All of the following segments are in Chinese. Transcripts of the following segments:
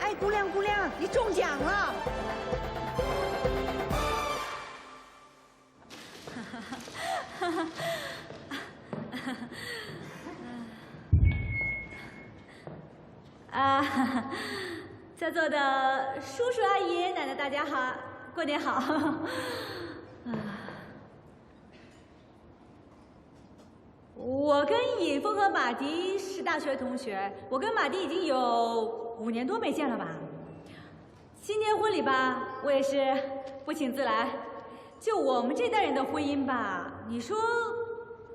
哎，姑娘，你中奖了！在座的叔叔阿姨、爷爷奶奶，大家好，过年好！我跟尹峰和马迪是大学同学，我跟马迪已经有5年多没见了吧？新年婚礼吧，我也是不请自来。就我们这代人的婚姻吧，你说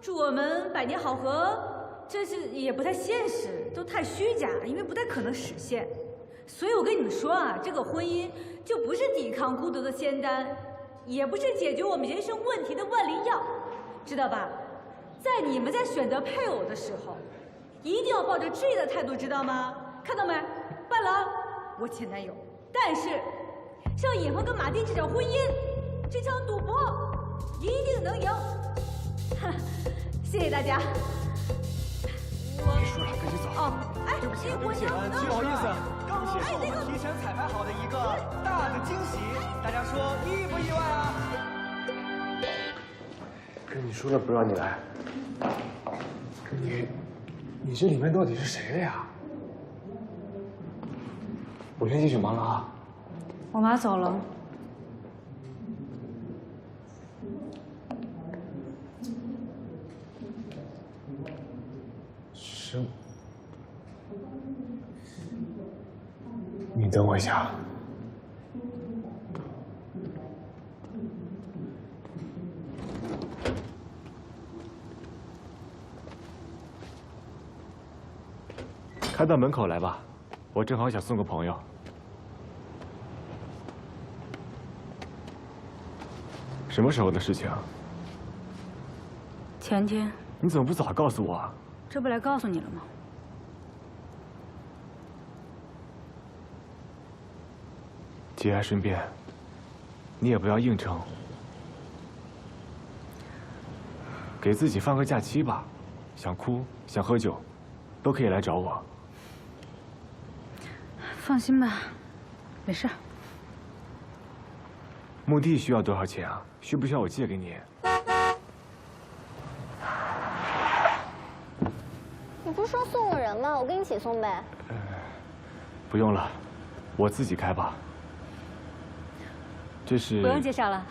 祝我们百年好合，这是也不太现实，都太虚假，因为不太可能实现。所以我跟你们说啊，这个婚姻就不是抵抗孤独的仙丹，也不是解决我们人生问题的万灵药，知道吧？在你们在选择配偶的时候，一定要抱着质疑的态度，知道吗？看到没？伴郎，我前男友。但是，像尹峰跟马丁这场婚姻，这场赌博，一定能赢。谢谢大家。别说了，赶紧走。哦，哎，对不起，不好意思，刚好是我们提前彩排好的一个大的惊喜，大家说意不意外啊？跟你说了不让你来，你这里面到底是谁的呀？我先进去忙了啊。我妈走了。是，你等我一下。开到门口来吧，我正好想送个朋友。什么时候的事情？前天。你怎么不早告诉我啊？这不来告诉你了吗？节哀顺变，你也不要硬撑，给自己放个假期吧。想哭想喝酒，都可以来找我。放心吧，没事。墓地需要多少钱啊？需不需要我借给你？你不是说送个人吗？我跟你一起送呗。不用了，我自己开吧。这是……不用介绍了，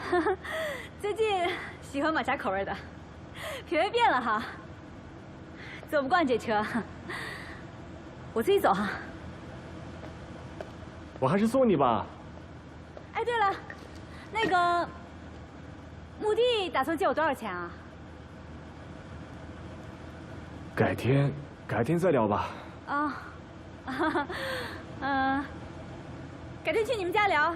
最近喜欢马甲口味的，品味变了哈。走不惯这车，我自己走哈。我还是送你吧。哎，对了，那个墓地打算借我多少钱啊？改天再聊吧。啊，改天去你们家聊。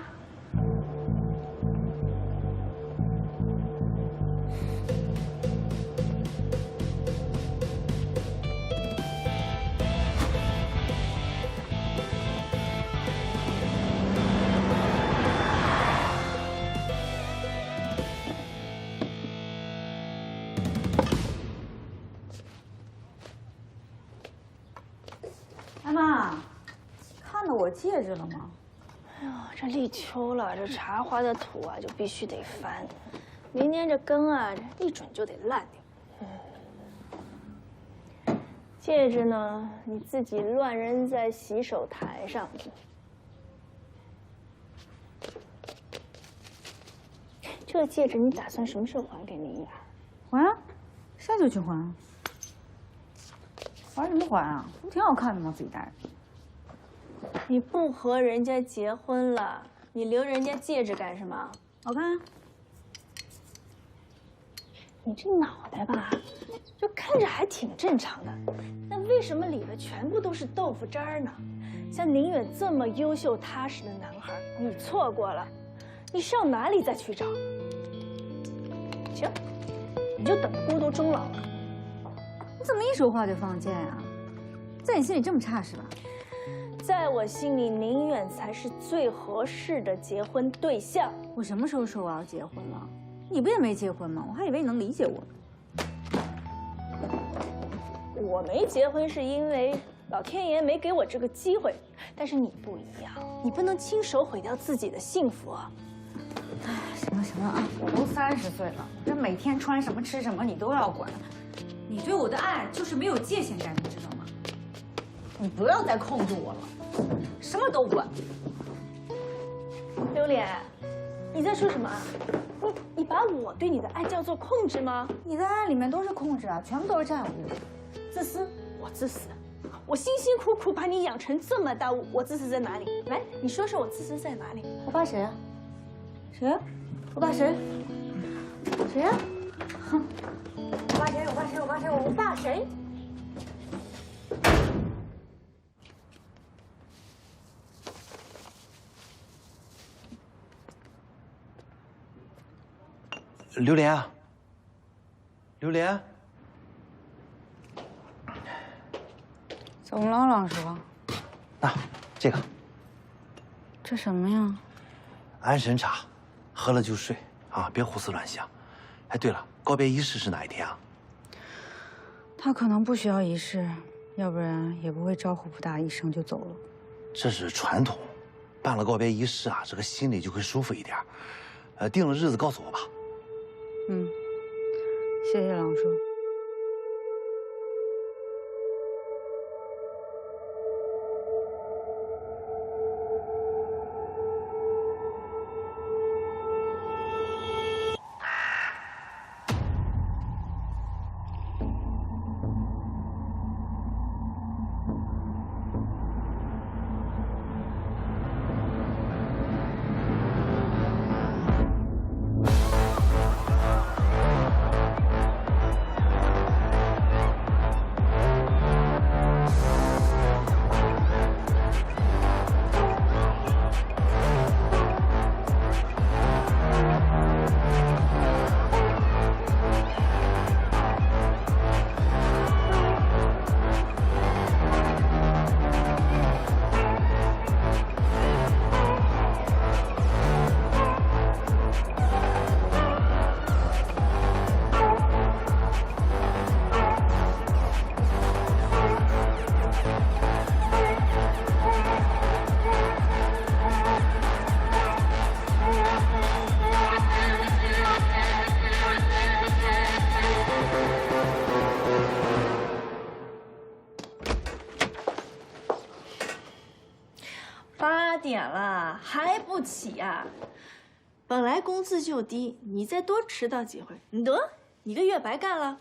妈，看到我戒指了吗？哎呦，这立秋了，这茶花的土啊就必须得翻，明年这根啊一准就得烂掉。戒指呢，你自己乱扔在洗手台上。这个戒指你打算什么时候还给林雅？还啊，现在就去还。还什么还啊？不挺好看的吗？自己戴着。你不和人家结婚了，你留人家戒指干什么？好看啊。你这脑袋吧，就看着还挺正常的，那为什么里边全部都是豆腐渣呢？像宁远这么优秀踏实的男孩，你错过了，你上哪里再去找？行，你就等着孤独终老了。你怎么一说话就放箭啊？在你心里这么差是吧？在我心里，宁远才是最合适的结婚对象。我什么时候说我要结婚了？你不也没结婚吗？我还以为你能理解我呢。我没结婚是因为老天爷没给我这个机会。但是你不一样，你不能亲手毁掉自己的幸福啊！哎，行了行了啊，我都30岁了，这每天穿什么吃什么你都要管。你对我的爱就是没有界限感，你知道吗？你不要再控制我了，什么都管。榴莲，你在说什么啊？你把我对你的爱叫做控制吗？你的爱里面都是控制啊，全部都是占有欲。自私，我自私。我辛辛苦苦把你养成这么大，我自私在哪里？来，你说说我自私在哪里？我爸谁啊？谁啊？我爸谁？谁啊？哼！我爸谁？我爸谁？我爸谁？我爸谁？榴莲啊，榴莲，怎么了，老师？那这个这什么呀？安神茶，喝了就睡啊，别胡思乱想。哎，对了，告别仪式是哪一天啊？他可能不需要仪式，要不然也不会招呼不大一声就走了。这是传统，办了告别仪式啊，这个心里就会舒服一点。定了日子告诉我吧。嗯，谢谢郎叔。8点了还不起呀？本来工资就低，你再多迟到几回，你得1个月白干了。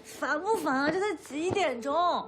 烦不烦啊？这才几点钟？